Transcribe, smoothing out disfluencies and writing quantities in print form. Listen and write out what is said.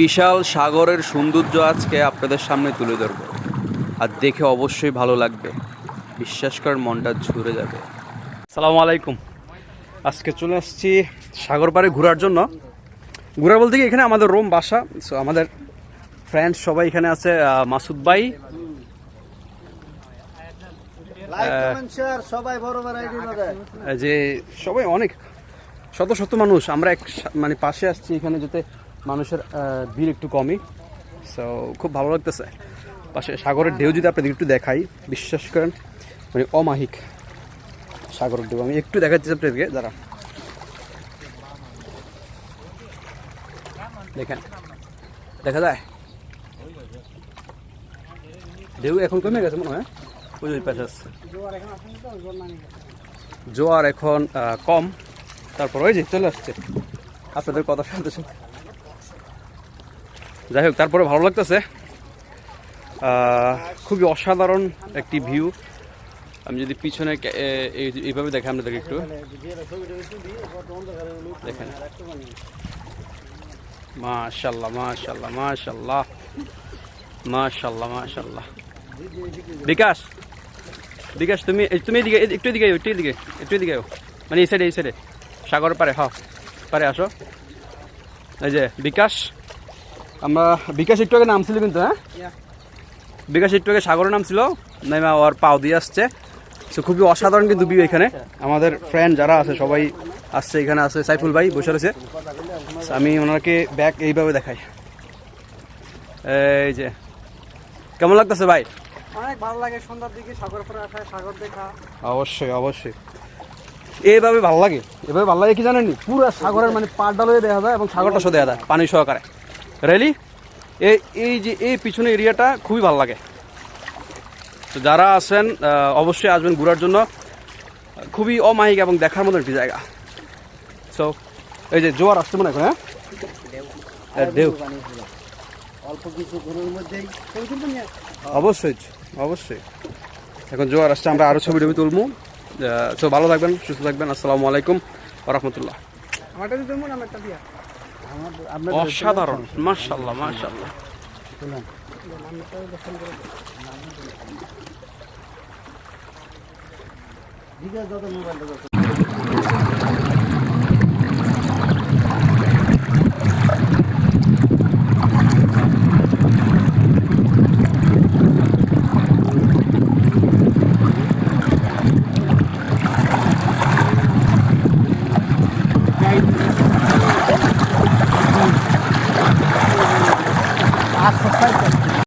বিশাল সাগরের সৌন্দর্য আজকে আপনাদের সামনে তুলে ধরব, আর দেখে অবশ্যই ভালো লাগবে। বিশ্বাস করেন, মনটা ঝরে যাবে। আসসালামু আলাইকুম। আজকে চলে আসছি সাগর পাড়ে ঘোরার জন্য। ঘোরা বলতে কি, এখানে আমাদের রোম বাসা। সো আমাদের ফ্রেন্ডস সবাই এখানে আছে। মাসুদ ভাই, যে সবাই অনেক শত শত মানুষ। আমরা মানে পাশে আসছি এখানে, যাতে মানুষের ভিড় একটু কমই। সো খুব ভালো লাগতেছে। পাশে সাগরের ঢেউ যদি আপনাদের একটু দেখাই, বিশ্বাস করেন মানে অমাহিক সাগরের ঢেউ। আমি একটু দেখাচ্ছি আপনাদেরকে, যারা দেখেন, দেখা যায় ঢেউ এখন কমে গেছে মনে হয়। ওই পাশে আসছে জোয়ার এখন কম, তারপর ওই যে চলে আসছে আপনাদের কথা শুনতে শুনতে। যাই হোক, তারপরে ভালো লাগতেছে। খুবই অসাধারণ একটি ভিউ। আমি যদি পিছনে এইভাবে দেখে আপনাদেরকে একটু দেখেন, মাশাআল্লাহ মাশাআল্লাহ মাশাআল্লাহ মাশাআল্লাহ মাশাআল্লাহ। বিকাশ, বিকাশ তুমি তুমি এদিকে একটু এদিকে একটু এদিকে মানে এই সাইডে সাগর পারে, পারে আসো। এই যে বিকাশ, আমরা বিকাশ একটু আগে নামছিল কিন্তু, হ্যাঁ বিকাশ একটু আগে সাগরে নামছিল, নাইমা ওর পাও দিয়ে আসছে। সো খুবই অসাধারণ কিন্তু ভিউ এখানে। আমাদের ফ্রেন্ড যারা আছে সবাই আসছে, এখানে আছে সাইফুল ভাই বসে রয়েছে। আমি ওনাকে ব্যাক এইভাবে দেখাই। এই যে কেমন লাগতেছে ভাই? অনেক ভালো লাগে সন্ধ্যার দিকে সাগর পাড়ে আসা, সাগর দেখা। অবশ্যই অবশ্যই, এইভাবে ভালো লাগে। এভাবে ভালো লাগে কি জানেন, পুরো সাগরের মানে পাড় ডাল হয়ে দেখা যায় এবং সাগরটা সহ দেখা যায় পানি সহকারে। রেলি এই যে এই পিছনে এরিয়াটা খুবই ভালো লাগে। তো যারা আছেন অবশ্যই আসবেন ঘোরার জন্য। খুবই অমায়িক এবং দেখার মতো একটি জায়গা। সো এই যে জোয়ার আসছে মনে হয়, হ্যাঁ ঢেউ অল্প কিছু ঘরের মধ্যেই অবশ্যই অবশ্যই এখন জোয়ার আসছে। আমরা আরো ছবি টবি তুলবো। সো ভালো থাকবেন, সুস্থ থাকবেন। আসসালামু আলাইকুম ওয়া রাহমাতুল্লাহ। আমারটা যদি মন আমারটা দিয়া অসাধারণ, মাশাআল্লাহ মাশাআল্লাহ। বিকাশ যত মোবাইলটা